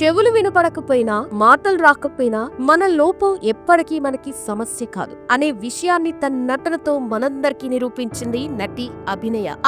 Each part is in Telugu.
చెవులు వినపడకపోయినా మాటలు రాకపోయినా మన లోపం ఎప్పటికీ మనకి సమస్య కాదు అనే విషయాన్ని తన నటనతో మనందరికీ నిరూపించింది నటి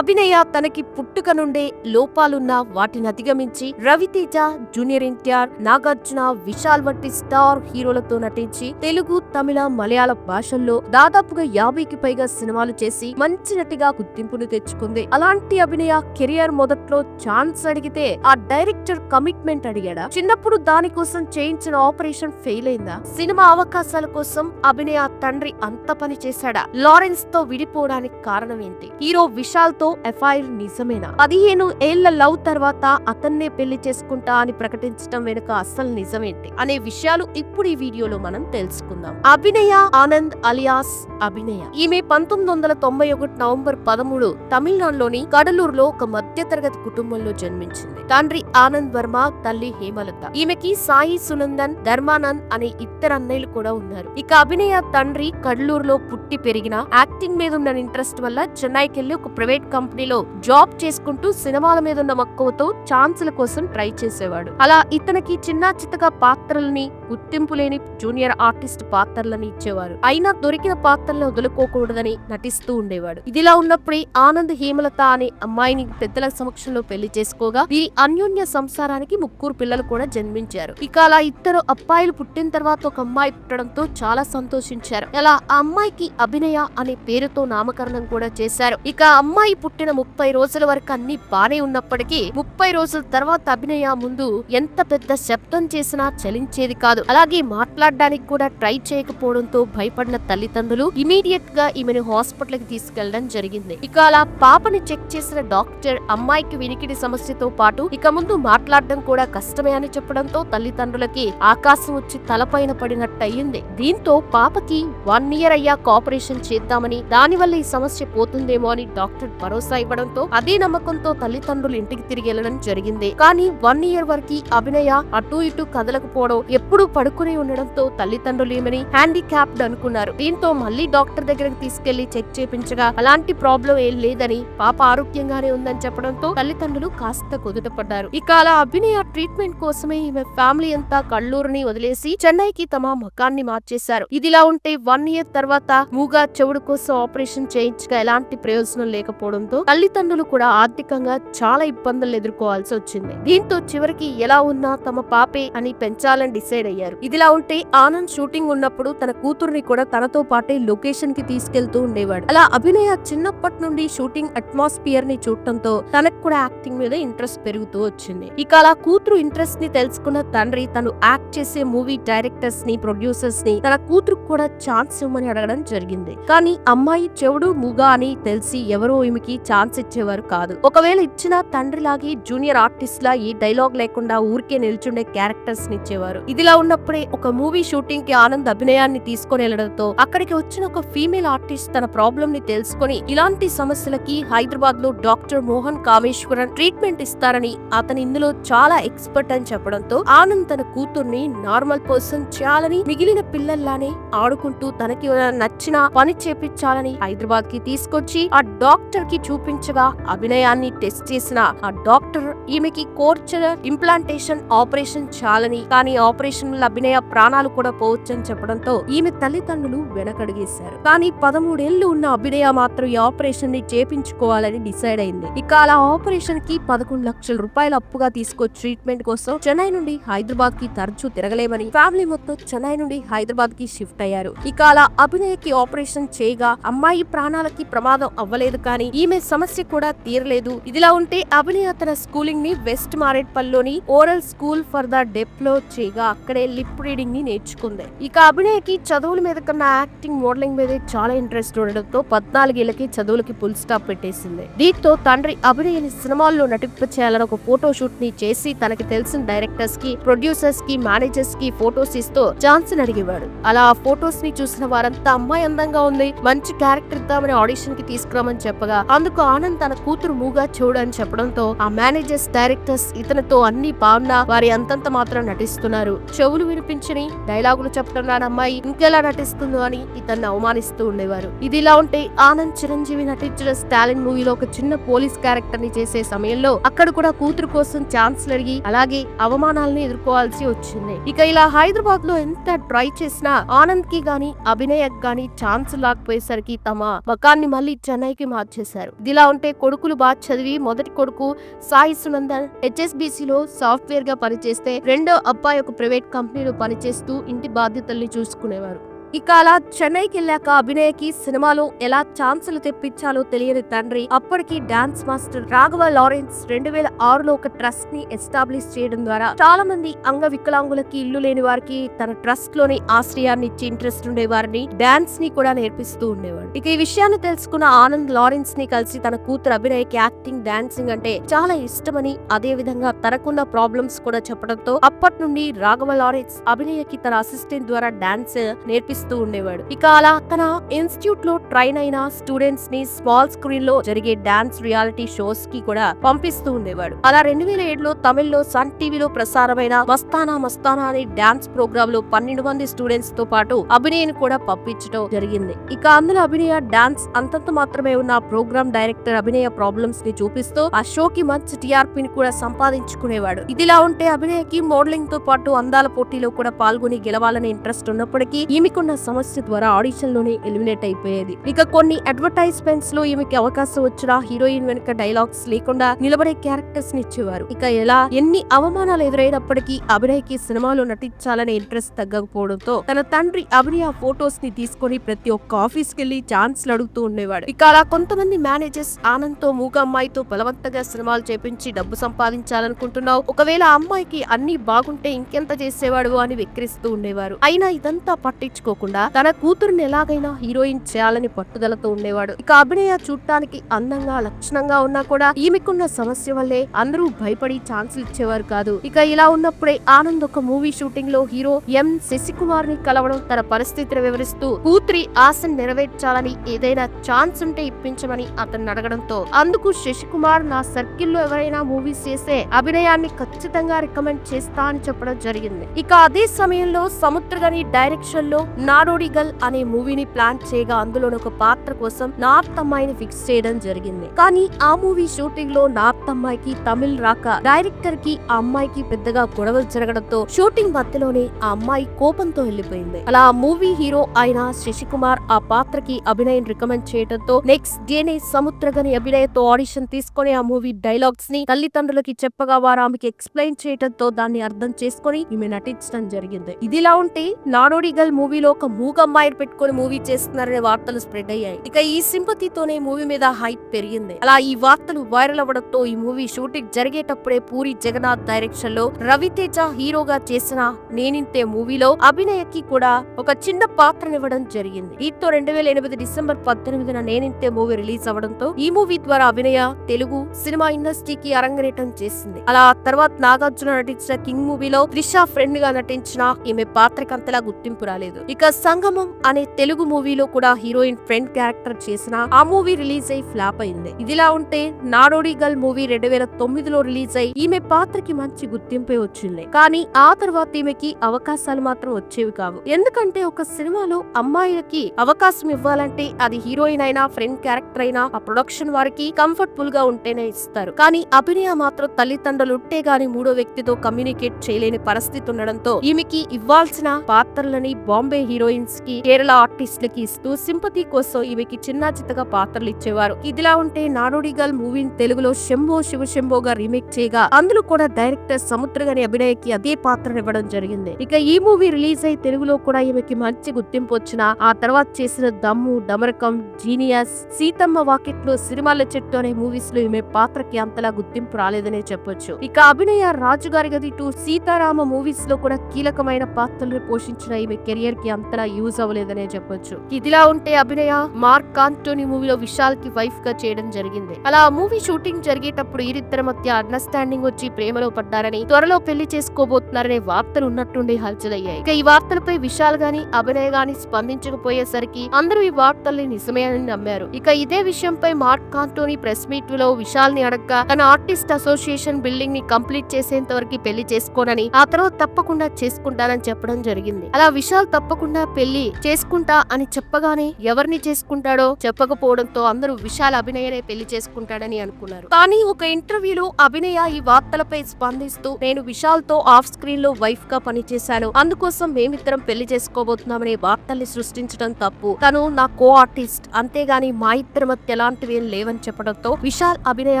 అభినయ తనకి పుట్టుక నుండే లోపాలున్న వాటిని అధిగమించి రవితేజ, జూనియర్ ఎన్టీఆర్, నాగార్జున, విశాల్ వంటి స్టార్ హీరోలతో నటించి తెలుగు, తమిళ, మలయాళ భాషల్లో దాదాపుగా 50కి పైగా సినిమాలు చేసి మంచి నటిగా గుర్తింపును తెచ్చుకుంది. అలాంటి అభినయ కెరియర్ మొదట్లో ఛాన్స్ అడిగితే ఆ డైరెక్టర్ కమిట్మెంట్ అడిగాడా? చిన్నప్పుడు దానికోసం చేయించిన ఆపరేషన్ ఫెయిల్ అయిందా? సినిమా అవకాశాల కోసం అభినయ తండ్రి అంత పని చేశాడా? లారెన్స్ తో విడిపోవడానికి కారణం ఏంటి? హీరో విశాల్ తో ఎఫ్ఐఆర్ నిజమేనా? 15 ఏళ్ల లవ్ తర్వాత అతన్నే పెళ్లి చేసుకుంటా అని ప్రకటించడం వెనుక అసలు నిజమేంటి అనే విషయాలు ఇప్పుడు ఈ వీడియోలో మనం తెలుసుకుందాం. అభినయ ఆనంద్ అలియాస్ అభినయ. ఈమె 1991 నవంబర్ 13 తమిళనాడులోని కడలూరులో ఒక మధ్యతరగతి కుటుంబంలో జన్మించింది. తండ్రి ఆనంద్ వర్మ, తల్లి హేమలత. ఈమెకి సాయి సునందన్, ధర్మానంద్ అనే ఇద్దరు అన్నయ్యలు కూడా ఉన్నారు. ఇక అభినయ తండ్రి కడలూరులో పుట్టి పెరిగిన యాక్టింగ్ మీద ఉన్న ఇంట్రెస్ట్ వల్ల చెన్నైకి వెళ్లి ఒక ప్రైవేట్ కంపెనీలో జాబ్ చేసుకుంటూ సినిమాల మీద ఉన్న మక్కువతో ఛాన్సుల కోసం ట్రై చేసేవాడు. అలా ఇతనికి చిన్న చిత్తగా పాత్రలని, గుర్తింపు లేని జూనియర్ ఆర్టిస్ట్ పాత్రలని ఇచ్చేవారు. అయినా దొరికిన పాత్రలను వదులుకోకూడదని నటిస్తూ ఉండేవాడు. ఇదిలా ఉన్నప్పుడే ఆనంద్ హేమలత అనే అమ్మాయిని పెద్దల సమక్షంలో పెళ్లి చేసుకోగా వీరి అన్యోన్య సంసారానికి 3 పిల్లలు కూడా జన్మించారు. ఇక అలా ఇద్దరు అబ్బాయిలు పుట్టిన తర్వాత ఒక అమ్మాయి పుట్టడంతో చాలా సంతోషించారు. అలా ఆ అమ్మాయికి అభినయ అనే పేరుతో నామకరణం కూడా చేశారు. ఇక అమ్మాయి పుట్టిన 30 రోజుల వరకు అన్ని బానే ఉన్నప్పటికీ 30 రోజుల తర్వాత అభినయ ముందు ఎంత పెద్ద శబ్దం చేసినా చలించేది కాదు. అలాగే మాట్లాడడానికి కూడా ట్రై చేయకపోవడంతో భయపడిన తల్లిదండ్రులు ఇమీడియట్ గా ఈమెను హాస్పిటల్ కి తీసుకెళ్లడం జరిగింది. ఇక అలా పాపని చెక్ చేసిన డాక్టర్ అమ్మాయికి వినికిడి సమస్యతో పాటు ఇక ముందు మాట్లాడడం కూడా కష్టమే అని చెప్పడంతో తల్లిదండ్రులకి ఆకాశం వచ్చి తలపైన పడినట్టయింది. దీంతో పాపకి 1 ఇయర్ అయ్యాక ఆపరేషన్ చేద్దామని, దానివల్ల ఈ సమస్య పోతుందేమో అని డాక్టర్ భరోసా ఇవ్వడంతో అదే నమ్మకంతో తల్లిదండ్రులు ఇంటికి తిరిగి వెళ్లడం జరిగింది. కానీ 1 ఇయర్ వరకు అభినయ అటు ఇటు కదలకపోవడం, ఎప్పుడూ పడుకుని ఉండడంతో తల్లిదండ్రులు ఈమెని హ్యాండిక్యాప్డ్ అనుకున్నారు. దీంతో మళ్లీ డాక్టర్ దగ్గరకు తీసుకెళ్లి చెక్ చేపించగా అలాంటి ప్రాబ్లం ఏం లేదని, పాప ఆరోగ్యంగానే ఉందని చెప్పడంతో తల్లిదండ్రులు కాస్త కుదుటపడ్డారు. ఇక అలా అభినయ ట్రీట్మెంట్ కోసమే ఈమె ఫ్యామిలీ అంతా కళ్ళూరుని వదిలేసి చెన్నైకి తమ మకాన్ని మార్చేశారు. ఇదిలా ఉంటే 1 ఇయర్ తర్వాత మూగా చెవుడు కోసం ఆపరేషన్ చేయించగా ఎలాంటి ప్రయోజనం లేకపోవడంతో తల్లిదండ్రులు కూడా ఆర్థికంగా చాలా ఇబ్బందులు ఎదుర్కోవాల్సి వచ్చింది. దీంతో చివరికి ఎలా ఉన్నా తమ పాపే అని పెంచాలని డిసైడ్ అయ్యారు. ఇదిలా ఉంటే ఆనంద్ షూటింగ్ ఉన్నప్పుడు తన కూతురుని కూడా తనతో పాటే లొకేషన్ కి తీసుకెళ్తూ ఉండేవాడు. అలా అభినయ చిన్నప్పటి నుండి షూటింగ్ అట్మాస్ఫియర్ ని చూడటంతో తనకు కూడా యాక్టింగ్ మీద ఇంట్రెస్ట్ పెరుగుతూ వచ్చింది. ఇక అలా కూతురు ఇంట్రెస్ట్ ని తెలుసుకున్న తండ్రి తను యాక్ట్ చేసే మూవీ డైరెక్టర్స్ ని, ప్రొడ్యూసర్స్ ని తన కూతురుకు కూడా ఛాన్స్ ఇవ్వమని అడగడం జరిగింది. కానీ అమ్మాయి చెవుడు మూగా అని తెలిసి ఎవరో ఈమెకి ఛాన్స్ ఇచ్చేవారు కాదు. ఒకవేళ ఇచ్చినా తండ్రిలాగే జూనియర్ ఆర్టిస్ట్ లా ఏ డైలాగ్ లేకుండా ఊరికే నిల్చుండే క్యారెక్టర్స్ ని ఇచ్చేవారు. ఇదిలా ఉన్నప్పుడే ఒక మూవీ షూటింగ్ కి ఆనంద్ అభినయాన్ని తీసుకుని వెళ్లడంతో అక్కడికి వచ్చిన ఒక ఫీమేల్ ఆర్టిస్ట్ తన ప్రాబ్లం ని తెలుసుకుని ఇలాంటి సమస్యలకి హైదరాబాద్ లో డాక్టర్ మోహన్ కామేశ్వరన్ ట్రీట్మెంట్ ఇస్తారని, అతను ఇందులో చాలా ఎక్స్పర్ట్ అని చెప్పడంతో ఆనంద్ తన కూతుర్ని నార్మల్ పర్సన్ చేయాలని, మిగిలిన పిల్లల్లానే ఆడుకుంటూ తనకి నచ్చిన పని చేపించాలని హైదరాబాద్ కి తీసుకొచ్చి ఆ డాక్టర్ కి చూపించగా అభినయాన్ని టెస్ట్ చేసిన ఆ డాక్టర్ ఈమెకి కోర్చర్ ఇంప్లాంటేషన్ ఆపరేషన్ చేయాలని, కానీ ఆపరేషన్ వల్ల అభినయ ప్రాణాలు కూడా పోవచ్చని చెప్పడంతో ఈమె తల్లిదండ్రులు వెనకడిగేశారు. కానీ 13 ఏళ్లు ఉన్న అభినయ మాత్రం ఈ ఆపరేషన్ ని చేపించుకోవాలని డిసైడ్ అయింది. ఇక అలా ఆపరేషన్ కి 11 లక్షల రూపాయల అప్పుగా తీసుకొచ్చి ట్రీట్మెంట్ కోసం చెన్నై నుండి హైదరాబాద్ కి తరచూ తిరగలేమని ఫ్యామిలీ మొత్తం చెన్నై నుండి హైదరాబాద్ కి షిఫ్ట్ అయ్యారు. ఇక అలా అభినయకి ఆపరేషన్ చేయగా అమ్మాయి ప్రాణాలకి ప్రమాదం అవ్వలేదు, కానీ ఈమె సమస్య కూడా తీరలేదు. ఇదిలా ఉంటే అభినయ తన స్కూలింగ్ ని వెస్ట్ మారేడ్పల్లిలోని oral school for the deaf లో చేయగా అక్కడే లిప్ రీడింగ్ ని నేర్చుకుంది. ఇక అభినయకి చదువుల మీద కన్నా యాక్టింగ్, మోడలింగ్ మీద చాలా ఇంట్రెస్ట్ ఉండడంతో 14 ఏళ్లకి చదువులకి ఫుల్ స్టాప్ పెట్టేసింది. దీంతో తండ్రి అభినయని సినిమాల్లో నటింప చేయాలని ఒక ఫోటో షూట్ ని చేసి తనకి తెలిసిన డైరెక్టర్స్ కి, ప్రొడ్యూసర్స్ కి, మేనేజర్స్ కి ఫోటోస్ ఇస్తూ ఛాన్స్ అడిగేవాడు. అలా ఆ ఫోటోస్ ని చూసిన వారంతా అమ్మాయి అందంగా ఉంది, మంచి క్యారెక్టర్ ఇద్దామని ఆడిషన్ కి తీసుకురామని చెప్పగా అందుకు ఆనంద్ తన కూతురు మూగా చూడని చెప్పడంతో ఆ మేనేజర్స్, డైరెక్టర్స్ ఇతనితో అన్ని బాగున్నా వారి అంతంత మాత్రం నటిస్తున్నారు, చెవులు వినిపించని డైలాగులు చెప్పడం రాని అమ్మాయి ఇంకెలా నటిస్తుందో అని ఇతన్ని అవమానిస్తూ ఉండేవారు. ఇదిలా ఉంటే ఆనంద్ చిరంజీవి నటించిన స్టాలిన్ మూవీలో ఒక చిన్న పోలీస్ క్యారెక్టర్ ని చేసే సమయంలో అక్కడ కూడా కూతురు కోసం ఛాన్స్ అడిగి అలాగే అవమానాలను ఎదుర్కోవాల్సి వచ్చింది. ఇక ఇలా హైదరాబాద్ లో ఎంత ట్రై చేసినా ఆనంద్ కి గాని అభినయక్ గాని ఛాన్స్ లేకపోయేసరికి తమ మకాన్ని మళ్ళీ చెన్నైకి మార్చేశారు. ఇదిలా ఉంటే కొడుకులు బాగా చదివి మొదటి కొడుకు సాయి సునందన్ HSBCలో సాఫ్ట్వేర్ గా పనిచేస్తే రెండో అబ్బాయి ఒక ప్రైవేట్ కంపెనీలో పనిచేస్తూ ఇంటి బాధ్యతల్ని చూసుకునేవారు. ఇక అలా చెన్నైకి వెళ్ళాక అభినయకి సినిమాలో ఎలా ఛాన్సులు తెప్పించాలో తెలియని తండ్రి అప్పటికి డాన్స్ మాస్టర్ రాఘవ లారెన్స్ 2006లో ఒక ట్రస్ట్ ని ఎస్టాబ్లిష్ చేయడం ద్వారా చాలా మంది అంగవికలాంగులకి ఇల్లు లేని వారికి తన ట్రస్ట్ లోని ఆశ్రయాన్ని ఇచ్చి ఇంట్రెస్ట్ ఉండే వారిని డాన్స్ ని కూడా నేర్పిస్తూ ఉండేవాడు. ఇక ఈ విషయాన్ని తెలుసుకున్న ఆనంద్ లారెన్స్ ని కలిసి తన కూతురు అభినయకి యాక్టింగ్ డాన్సింగ్ అంటే చాలా ఇష్టమని అదే విధంగా తనకున్న ప్రాబ్లమ్స్ కూడా చెప్పడంతో అప్పటి నుండి రాఘవ లారెన్స్ అభినయకి తన అసిస్టెంట్ ద్వారా డాన్స్ నేర్పిస్తూ ఉండేవాడు. ఇక అలా తన ఇన్స్టిట్యూట్ లో ట్రైన్ అయిన స్టూడెంట్స్ ని స్మాల్ స్క్రీన్ లో జరిగే డాన్స్ రియాలిటీ షోస్ కి కూడా పంపిస్తూ ఉండేవాడు. అలా 2007లో తమిళ్లో సన్ టీవీలో ప్రసారమైన మస్తానా మస్తానా అనే డాన్స్ ప్రోగ్రామ్ లో 12 మంది స్టూడెంట్స్ తో పాటు అభినయను కూడా పంపించడం జరిగింది. ఇక అందులో అభినయ డాన్స్ అంతంత మాత్రమే ఉన్న ప్రోగ్రామ్ డైరెక్టర్ అభినయ ప్రాబ్లమ్స్ ని చూపిస్తూ ఆ షోకి మంచి టీఆర్పీని కూడా సంపాదించుకునేవాడు. ఇదిలా ఉంటే అభినయకి మోడలింగ్ తో పాటు అందాల పోటీలో కూడా పాల్గొని గెలవాలనే ఇంట్రెస్ట్ ఉన్నప్పటికీ ఈమెకున్న సమస్య ద్వారా ఆడిషన్ లోనే ఎలిమినేట్ అయిపోయేది. ఇక కొన్ని అడ్వర్టైజ్మెంట్స్ లో ఈమెకి అవకాశం వచ్చినా హీరోయిన్ వెనుక డైలాగ్స్ లేకుండా నిలబడే క్యారెక్టర్స్ ని ఇచ్చేవారు. ఇక ఎలా ఎన్ని అవమానాలు ఎదురైనప్పటికీ అభినయకి సినిమాలో నటించాలనే ఇంట్రెస్ట్ తగ్గకపోవడంతో తన తండ్రి అభినయ ఫోటోస్ ని తీసుకొని ప్రతి ఒక్క ఆఫీస్ కెళ్లి ఛాన్స్లు అడుగుతూ ఉండేవాడు. ఇక అలా కొంతమంది మేనేజర్స్ ఆనంద్ తో మూగ అమ్మాయితో బలవంతంగా సినిమాలు చేపించి డబ్బు సంపాదించాలనుకుంటున్నావు, ఒకవేళ ఆ అమ్మాయికి అన్ని బాగుంటే ఇంకెంత చేసేవాడు అని వెక్కిరిస్తూ ఉండేవారు. అయినా ఇదంతా పట్టించుకోకుండా తన కూతురుని ఎలాగైనా హీరోయిన్ చేయాలని పట్టుదలతో ఉండేవాడు. ఇక అభినయ చూడటానికి అందంగా లక్షణంగా ఉన్నా కూడా ఈమెకున్న సమస్య వల్లే అందరూ భయపడి ఛాన్సులు ఇచ్చేవారు కాదు. ఇక ఇలా ఉన్నప్పుడే ఆనంద్ ఒక మూవీ షూటింగ్ లో హీరో ఎం శశికుమార్ ని కలవడం, తన పరిస్థితిని వివరిస్తూ కూతురి ఆశను నెరవేర్చాలని ఏదైనా ఛాన్స్ ఉంటే ఇప్పించమని అతన్ని అడగడంతో అందుకు శశికుమార్ నా సర్కిల్లో ఎవరైనా మూవీస్ చేసే అభినయాన్ని ఖచ్చితంగా రికమెండ్ చేస్తా అని చెప్పడం జరిగింది. ఇక అదే సమయంలో సముద్రగని డైరెక్షన్ లో నాడోడిగల్ అనే మూవీని ప్లాన్ చేయగా అందులో ఒక పాత్ర కోసం నార్త్ అమ్మాయిని ఫిక్స్ చేయడం జరిగింది. కానీ ఆ మూవీ షూటింగ్ లో నార్త్ అమ్మాయికి తమిళ్ రాక డైరెక్టర్ కి ఆ అమ్మాయికి పెద్దగా గొడవలు జరగడంతో షూటింగ్ మధ్యలోనే ఆ అమ్మాయి కోపంతో వెళ్లిపోయింది. అలా ఆ మూవీ హీరో అయిన శశికుమార్ ఆ పాత్రకి అభినయ్ రికమెండ్ చేయడంతో నెక్స్ట్ డేనే సముద్రగని అభినయతో ఆడిషన్ తీసుకుని ఆ మూవీ డైలాగ్స్ ని తల్లిదండ్రులకి చెప్పగా వారు ఆమెకి ఎక్స్ప్లెయిన్ చేయడంతో దాన్ని అర్థం చేసుకుని ఈమె నటించడం జరిగింది. ఇదిలా ఉంటే నాడోడిగల్ మూవీలో ఒక మూగ అమ్మాయిని పెట్టుకుని మూవీ చేస్తున్నారనే వార్తలు స్ప్రెడ్ అయ్యాయి. ఇక ఈ సింపతితోనే మూవీ మీద హైప్ పెరిగింది. అలా ఈ వార్తలు వైరల్ అవ్వడంతో ఈ మూవీ షూటింగ్ జరిగేటప్పుడే పూరి జగన్నాథ్ డైరెక్షన్ లో రవితేజ హీరోగా చేసిన నేనింతే మూవీలో అభినయకి కూడా ఒక చిన్న పాత్రనివ్వడం జరిగింది. దీంతో 2008 డిసెంబర్ 18న నేనింతే మూవీ రిలీజ్ అవ్వడంతో ఈ మూవీ ద్వారా అభినయ తెలుగు సినిమా ఇండస్ట్రీకి అరంగేటం చేసింది. అలా తర్వాత నాగార్జున నటించిన కింగ్ మూవీలో త్రిష ఫ్రెండ్ గా నటించిన ఈమె పాత్రకి అంతలా గుర్తింపు రాలేదు. ఇక సంగమం అనే తెలుగు మూవీలో కూడా హీరోయిన్ ఫ్రెండ్ క్యారెక్టర్ చేసిన ఆ మూవీ రిలీజ్ అయి ఫ్లాప్ అయింది. ఇదిలా ఉంటే నాడోడిగల్ మూవీ 2009లో రిలీజ్ అయి ఈమె పాత్రకి మంచి గుర్తింపే వచ్చింది. కానీ ఆ తర్వాత ఈమెకి అవకాశాలు మాత్రం వచ్చేవి కావు. ఎందుకంటే ఒక సినిమాలో అమ్మాయిలకి అవకాశం ఇవ్వాలంటే అది హీరోయిన్ అయినా ఫ్రెండ్ క్యారెక్టర్ అయినా ఆ ప్రొడక్షన్ వారికి కంఫర్టబుల్ గా ఉంటేనే ఇస్తారు. కానీ అభినయ మాత్రం తల్లిదండ్రులు ఉంటే గాని మూడో వ్యక్తితో కమ్యూనికేట్ చేయలేని పరిస్థితి ఉండడంతో ఈమెకి ఇవ్వాల్సిన పాత్రలని బాంబే హీరోయిన్స్ కి కేరళ ఆర్టిస్టులకి ఇస్తూ సింపతి కోసం ఈమెకి చిన్న చిత్తగా పాత్రలు ఇచ్చేవారు. ఇదిలా ఉంటే నాడోడిగల్ మూవీని తెలుగులో శంభో శివశంభోగా రీమేక్ చేయగా అందులో కూడా డైరెక్టర్ సముద్రగని అభినయకి అదే పాత్రనివ్వడం జరిగింది. ఇక ఈ మూవీ రిలీజ్ అయి తెలుగులో కూడా ఈమెకి మంచి గుర్తింపు వచ్చిన ఆ తర్వాత చేసిన దమ్ము, డమరకం, జీనియస్, సీతమ్మ వాకిట్లో, సిరిమల్ల చెట్టు అనే మూవీస్ లో ఈమె పాత్రకి అంతలా గుర్తింపు రాలేదనే చెప్పొచ్చు. ఇక అభినయ రాజుగారి గది 2, సీతారామ మూవీస్ లో కూడా కీలకమైన పాత్రలు పోషించిన ఈమె కెరియర్ కి అంతలా యూజ్ అవ్వలేదనే చెప్పొచ్చు. ఇదిలా ఉంటే అభినయ మార్క్ ఆంటోనీ మూవీలో విశాల్ కి వైఫ్ గా చేయడం జరిగింది. అలా ఆ మూవీ షూటింగ్ జరిగేటప్పుడు వీరిద్దరి మధ్య అండర్స్టాండింగ్ వచ్చి ప్రేమలో పడ్డారని, త్వరలో పెళ్లి చేసుకోబోతున్నారనే వార్తలు ఉన్నట్టుండి హల్చలయ్యాయి. ఇక ఈ వార్తలపై విశాల్ గాని అభినయ గాని స్పందించకపోయేసరికి అందరూ ఈ వార్తల్ని నిజమే అని నమ్మారు. ఇక ఇదే విషయంపై మార్క్ ఆంటోనీ ప్రెస్ మీట్ లో విశాల్ ని అడగ్గా తన ఆర్టిస్ట్ అసోసియేషన్ బిల్డింగ్ ని కంప్లీట్ చేసేంత వరకు పెళ్లి చేసుకోనని, ఆ తర్వాత తప్పకుండా చేసుకుంటానని చెప్పడం జరిగింది. అలా విశాల్ తప్పకుండా లేకుండా పెళ్లి చేసుకుంటా అని చెప్పగానే ఎవరిని చేసుకుంటాడో చెప్పకపోవడంతో అందరూ విశాల్ అభినయనే పెళ్లి చేసుకుంటాడని అనుకున్నారు. కానీ ఒక ఇంటర్వ్యూలో అభినయ ఈ వార్తలపై స్పందిస్తూ నేను విశాల్ తో ఆఫ్ స్క్రీన్ లో వైఫ్ గా పనిచేశాను, అందుకోసం మేమిద్దరం పెళ్లి చేసుకోబోతున్నామనే వార్తల్ని సృష్టించడం తప్పు, తను నా కో ఆర్టిస్ట్, అంతేగాని మా ఇద్దరి మధ్య ఎలాంటివి ఏం లేవని చెప్పడంతో విశాల్ అభినయ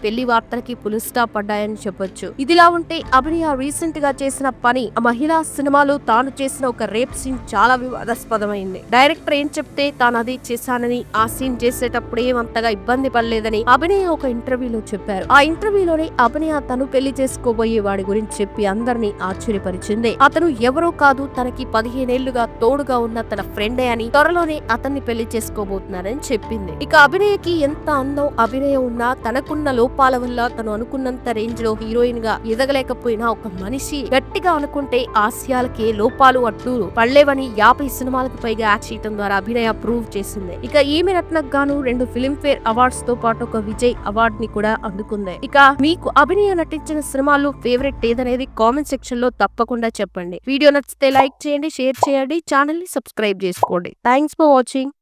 పెళ్లి వార్తలకి పులి స్టాప్ పడ్డాయని చెప్పొచ్చు. ఇదిలా ఉంటే అభినయ రీసెంట్ గా చేసిన పని మహిళా సినిమాలో తాను చేసిన ఒక రేప్ సీన్ చాలా వివాదాస్పదమైంది. డైరెక్టర్ ఏం చెప్తే తాను అది చేశానని, ఆ సీన్ చేసేటప్పుడు ఏమంతగా ఇబ్బంది పడలేదని అభినయ ఒక ఇంటర్వ్యూలో చెప్పారు. ఆ ఇంటర్వ్యూలోనే అభినయ తను పెళ్లి చేసుకోబోయే వాడి గురించి చెప్పి అందరినీ ఆశ్చర్యపరిచింది. అతను ఎవరో కాదు, తనకి 15 ఏళ్లుగా తోడుగా ఉన్న తన ఫ్రెండే అని, త్వరలోనే అతన్ని పెళ్లి చేసుకోబోతున్నారని చెప్పింది. ఇక అభినయకి ఎంత అందం అభినయం ఉన్నా తనకున్న లోపాల వల్ల తను అనుకున్నంత రేంజ్ లో హీరోయిన్ గా ఎదగలేకపోయినా ఒక మనిషి గట్టిగా అనుకుంటే ఆశయాలకే లోపాలు అడ్డు పడలేవని 50 సినిమాలకు పైగా యాక్ట్ చేయడం ద్వారా అభినయ ప్రూవ్ చేసింది. ఇక ఈమె నటనకు గాను 2 ఫిల్మ్ఫేర్ అవార్డ్స్ తో పాటు ఒక విజయ్ అవార్డ్ ని కూడా అందుకుంది. ఇక మీకు అభినయ నటించిన సినిమాల్లో ఫేవరెట్ ఏదనేది కామెంట్ సెక్షన్ లో తప్పకుండా చెప్పండి. వీడియో నచ్చితే లైక్ చేయండి, షేర్ చేయండి, ఛానల్ ని సబ్స్క్రైబ్ చేసుకోండి. Thanks for watching.